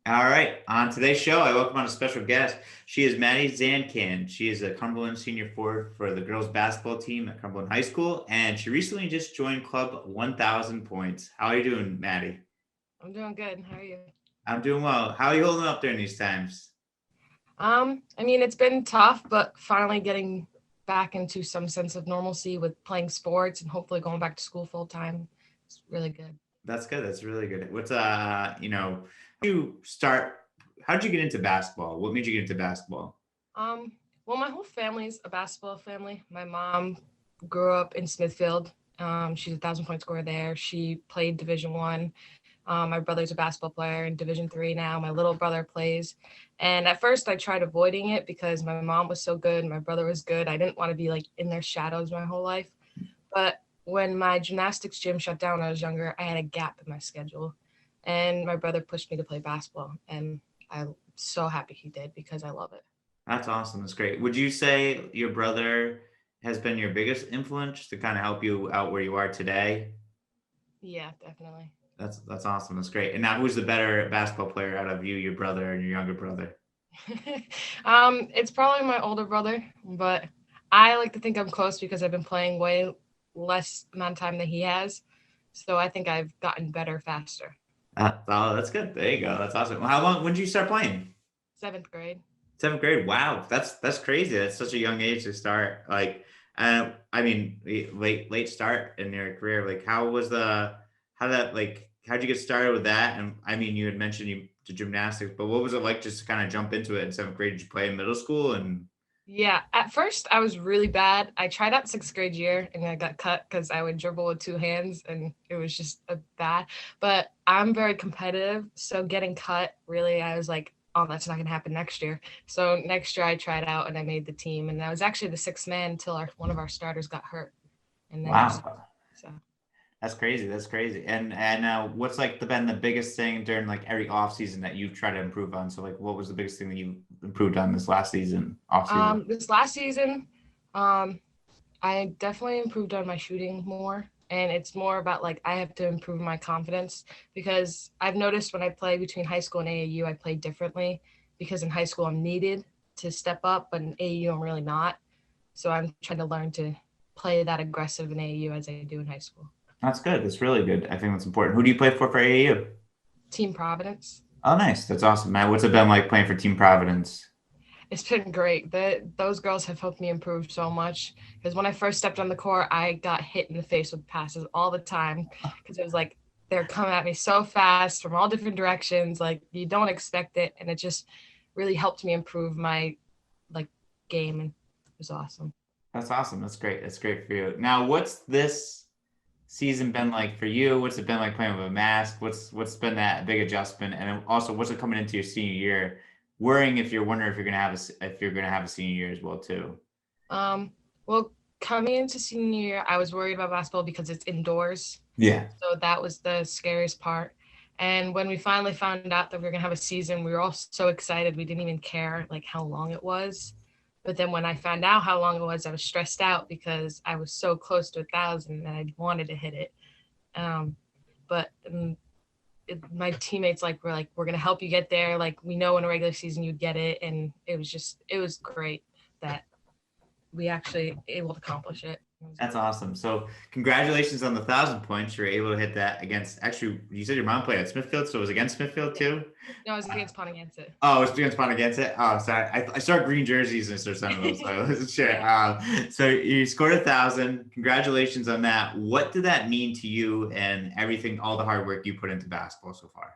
All right. On today's show, I welcome on a special guest. She is Madi Zancan. She is a Cumberland senior forward for the girls basketball team at Cumberland High School, and she recently just joined Club 1000 Points. How are you doing, Maddie? I'm doing good. How are you? I'm doing well. How are you holding up during these times? I mean, it's been tough, but finally getting back into some sense of normalcy with playing sports and hopefully going back to school full time. It's really good. That's good. That's really good. You start? How did you get into basketball? What made you get into basketball? Um, well, my whole family's a basketball family. My mom grew up in Smithfield. She's 1,000 point scorer there. She played Division 1. My brother's a basketball player in Division 3 now. My little brother plays. And at first I tried avoiding it because my mom was so good, my brother was good. I didn't want to be like in their shadows my whole life. But when my gymnastics gym shut down when I was younger, I had a gap in my schedule. And my brother pushed me to play basketball. And I'm so happy he did because I love it. That's awesome. That's great. Would you say your brother has been your biggest influence to kind of help you out where you are today? Yeah, definitely. That's awesome. That's great. And now, who's the better basketball player out of you, your brother, and your younger brother? It's probably my older brother, but I like to think I'm close because I've been playing way less amount of time than he has. So I think I've gotten better faster. Oh, that's good. There you go. That's awesome. Well, how long? When did you start playing? Seventh grade. Seventh grade. Wow, that's crazy. That's such a young age to start. I mean, late start in your career. Like, how'd you get started with that? And I mean, you had mentioned you to gymnastics, but what was it like just to kind of jump into it in seventh grade? Did you play in middle school? And Yeah, at first I was really bad. I tried out sixth grade year and I got cut because I would dribble with two hands and it was just a bad. But I'm very competitive, so getting cut really, I was like, oh, that's not gonna happen next year. So next year I tried out and I made the team, and I was actually the sixth man until one of our starters got hurt, and then I wow, started. So that's crazy. That's crazy. And what's like been the biggest thing during like every off season that you've tried to improve on? So like, what was the biggest thing that you improved on this last season, off season? this last season, um, I definitely improved on my shooting more. And it's more about like I have to improve my confidence because I've noticed when I play between high school and AAU, I play differently because in high school I'm needed to step up, but in AAU I'm really not. So I'm trying to learn to play that aggressive in AAU as I do in high school. That's good. That's really good. I think that's important. Who do you play for AAU? Team Providence. Oh, nice. That's awesome, man. What's it been like playing for Team Providence? It's been great. Those girls have helped me improve so much because when I first stepped on the court, I got hit in the face with passes all the time because it was like they're coming at me so fast from all different directions. Like you don't expect it, and it just really helped me improve my like game, and it was awesome. That's awesome. That's great. That's great for you. Now, what's this season been like for you? What's it been like playing with a mask? What's been that big adjustment? And also, what's it coming into your senior year? Worrying if you're wondering if you're gonna have if you're gonna have a senior year as well too. Um, well, coming into senior year, I was worried about basketball because it's indoors. Yeah. So that was the scariest part. And when we finally found out that we were gonna have a season, we were all so excited. We didn't even care like how long it was. But then when I found out how long it was, I was stressed out because I was so close to 1,000 and I wanted to hit it. Um, but my teammates like were like, "We're gonna help you get there. Like we know in a regular season you'd get it," and it was great that we actually able to accomplish it. It was That's great. awesome. So congratulations on the 1,000 points. You're able to hit that against. Actually, you said your mom played at Smithfield, so it was against Smithfield Yeah. too. No, I was against Pontiac. Oh, it's against Spawn against it. Oh, sorry. I saw green jerseys and started sending those. So I wasn't sure. Yeah. So you scored 1,000. Congratulations on that. What did that mean to you and everything, all the hard work you put into basketball so far?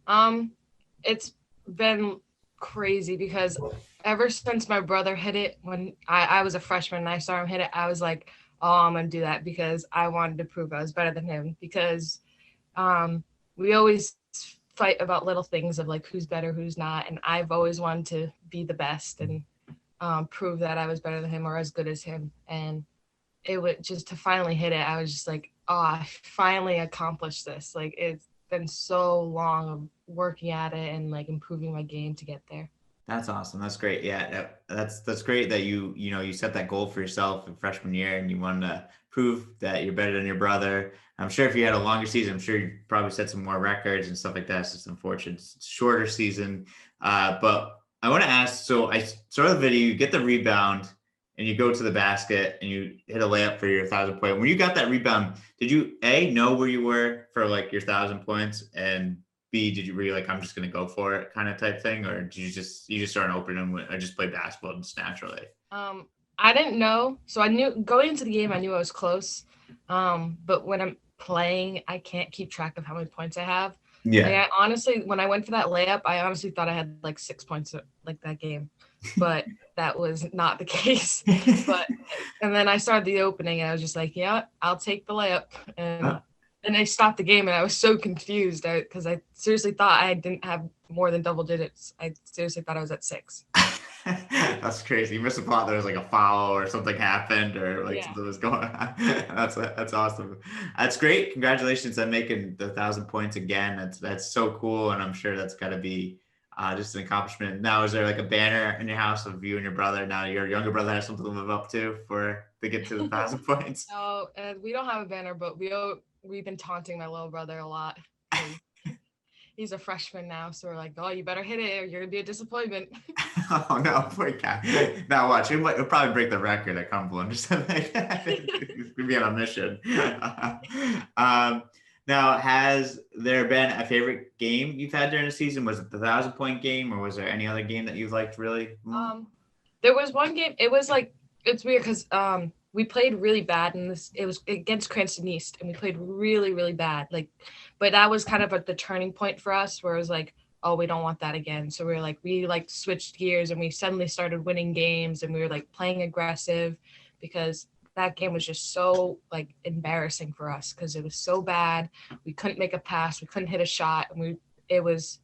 Um, it's been crazy because ever since my brother hit it when I was a freshman and I saw him hit it, I was like, oh, I'm gonna do that because I wanted to prove I was better than him because um we always fight about little things of like who's better, who's not, and I've always wanted to be the best and prove that I was better than him or as good as him. And it would just to finally hit it, I was just like, oh, I finally accomplished this. Like it's been so long of working at it and like improving my game to get there. That's awesome. That's great. Yeah, that's great that you set that goal for yourself in freshman year and you wanted to prove that you're better than your brother. I'm sure if you had a longer season, I'm sure you probably set some more records and stuff like that. It's just unfortunate. It's a shorter season. But I want to ask, so I saw the video, you get the rebound and you go to the basket and you hit a layup for your 1,000 point. When you got that rebound, did you know where you were for like your 1,000 points, and B, were you like, I'm just gonna go for it kind of type thing, or did you just start opening or just play basketball just naturally? I didn't know, so I knew going into the game. I knew I was close, but when I'm playing, I can't keep track of how many points I have. Yeah. Like, I honestly, when I went for that layup, I honestly thought I had like 6 points like that game, but that was not the case. And then I started the opening, and I was just like, yeah, I'll take the layup, and I stopped the game, and I was so confused because I seriously thought I didn't have more than double digits. I seriously thought I was at 6. That's crazy. You must have thought there was like a foul or something happened or like Yeah. something was going on. That's awesome. That's great. Congratulations on making the 1,000 points again. That's so cool, and I'm sure that's got to be just an accomplishment. Now, is there like a banner in your house of you and your brother? Now your younger brother has something to live up to to get to the 1,000 points. Oh, and we don't have a banner, but we've been taunting my little brother a lot. He's a freshman now, so we're like, oh, you better hit it or you're gonna be a disappointment. Oh no, poor guy. Now watch, he'll probably break the record at Cumberland or something. He's gonna be on a mission. Now, has there been a favorite game you've had during the season? Was it the 1,000 point game, or was there any other game that you've liked really? There was one game. It was like, it's weird because we played really bad in this. It was against Cranston East, and we played really, really bad. But that was kind of the turning point for us, where it was like, oh, we don't want that again. So we switched gears, and we suddenly started winning games, and we were like playing aggressive, because that game was just so like embarrassing for us because it was so bad. We couldn't make a pass, we couldn't hit a shot, and it was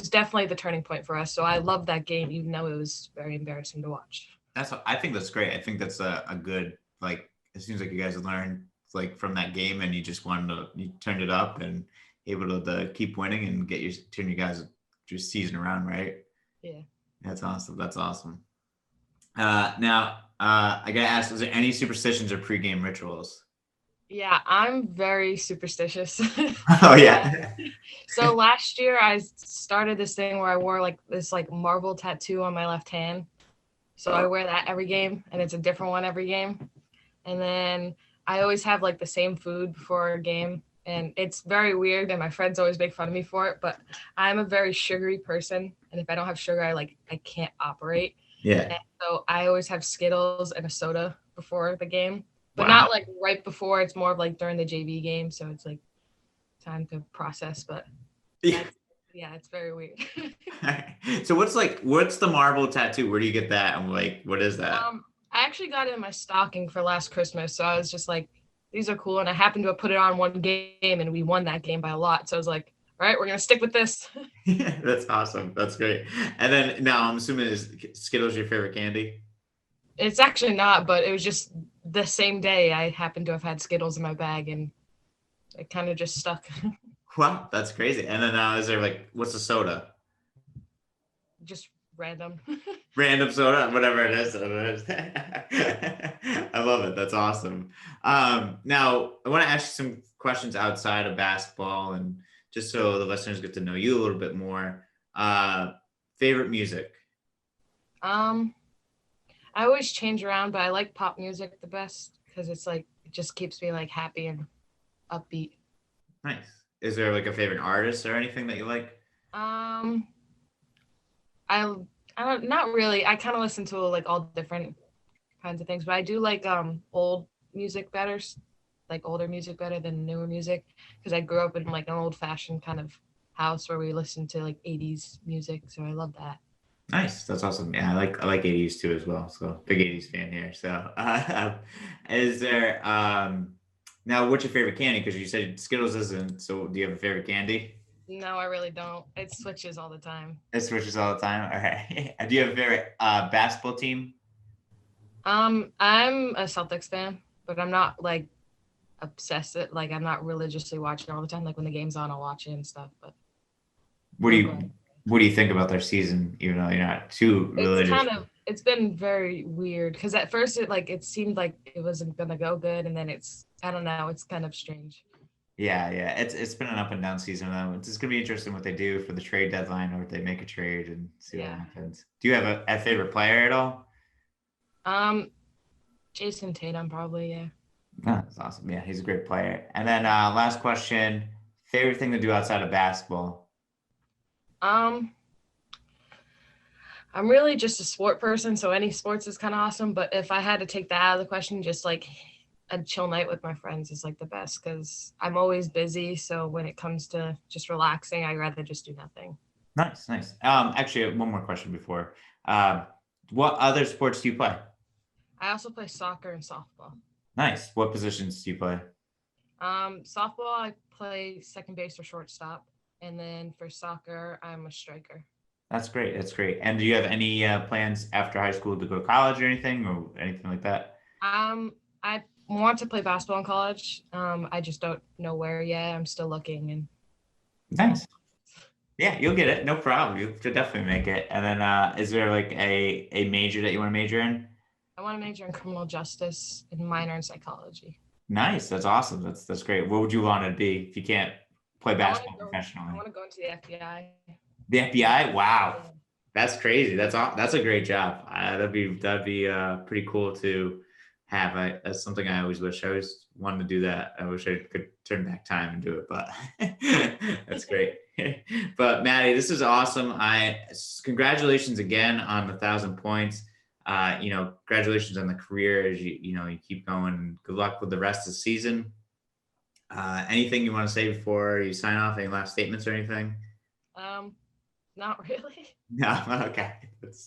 definitely the turning point for us. So I love that game, even though it was very embarrassing to watch. I think that's great. I think that's a good, like, it seems like you guys learned like from that game and you just you turned it up and able to keep winning and turn you guys just season around, right? Yeah. That's awesome. That's awesome. Now, I gotta ask, is there any superstitions or pregame rituals? Yeah, I'm very superstitious. Oh yeah. So last year I started this thing where I wore like this like marble tattoo on my left hand. So I wear that every game, and it's a different one every game. And then I always have like the same food before a game, and it's very weird, and my friends always make fun of me for it, but I'm a very sugary person, and if I don't have sugar, I can't operate. Yeah. And so I always have Skittles and a soda before the game, but Wow. not like right before. It's more of like during the JV game, so it's like time to process. But yeah, it's very weird. So what's the marble tattoo? Where do you get that? I'm like, what is that? I actually got it in my stocking for last Christmas, so I was just like, these are cool, and I happened to have put it on one game, and we won that game by a lot. So I was like, all right, we're gonna stick with this. Yeah, that's awesome. That's great. And then now I'm assuming is Skittles your favorite candy? It's actually not, but it was just the same day I happened to have had Skittles in my bag, and it kind of just stuck. Wow, that's crazy. And then is there what's the soda? Just random. Random soda, whatever it is. I love it. That's awesome. Now I want to ask you some questions outside of basketball, and just so the listeners get to know you a little bit more. Favorite music? I always change around, but I like pop music the best because it's like it just keeps me like happy and upbeat. Nice. Is there a favorite artist or anything that you like? I don't, not really. I kind of listen to like all different kinds of things, but I do like old music better, like older music better than newer music, because I grew up in like an old fashioned kind of house where we listened to like 80s music, so I love that. Nice. That's awesome. Yeah, I like 80s too as well. So big 80s fan here. So is there now what's your favorite candy? Because you said Skittles isn't, so do you have a favorite candy? No, I really don't. It switches all the time. It switches all the time. All right. Do you have a favorite basketball team? I'm a Celtics fan, but I'm not like obsessed. Like I'm not religiously watching all the time. Like when the game's on, I'll watch it and stuff. But What do you What do you think about their season, even though you're not too religious? It's been very weird because at first it seemed like it wasn't gonna go good, and then I don't know, it's kind of strange. Yeah, yeah. It's been an up and down season. It's just gonna be interesting what they do for the trade deadline, or if they make a trade and see what Yeah. happens. Do you have a favorite player at all? Um, Jason Tatum probably, yeah. Oh, that's awesome. Yeah, he's a great player. And then last question, favorite thing to do outside of basketball? Um, I'm really just a sport person, so any sports is kind of awesome. But if I had to take that out of the question, just like a chill night with my friends is like the best because I'm always busy. So when it comes to just relaxing, I'd rather just do nothing. Nice, nice. Actually, one more question before. Um, what other sports do you play? I also play soccer and softball. Nice. What positions do you play? Softball, I play second base or shortstop. And then for soccer, I'm a striker. That's great. That's great. And do you have any plans after high school to go to college or anything like that? I want to play basketball in college. I just don't know where yet. I'm still looking and Nice. Yeah, you'll get it. No problem. You'll definitely make it. And then is there like a major that you want to major in? I want to major in criminal justice and minor in psychology. Nice. That's awesome. That's great. What would you want to be if you can't play basketball I professionally? want to go into the FBI. The FBI? Wow. Yeah. That's crazy. That's a great job. That'd be pretty cool to have. That's something I always wish. I always wanted to do that. I wish I could turn back time and do it, but that's great. But Maddie, this is awesome. Congratulations again on the 1,000 points. Congratulations on the career as you keep going. Good luck with the rest of the season. Anything you want to say before you sign off? Any last statements or anything? Not really. No, okay.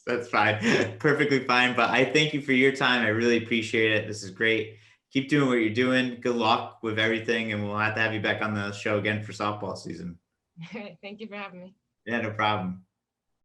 That's fine. Perfectly fine. But I thank you for your time. I really appreciate it. This is great. Keep doing what you're doing. Good luck with everything. And we'll have to have you back on the show again for softball season. Thank you for having me. Yeah, no problem.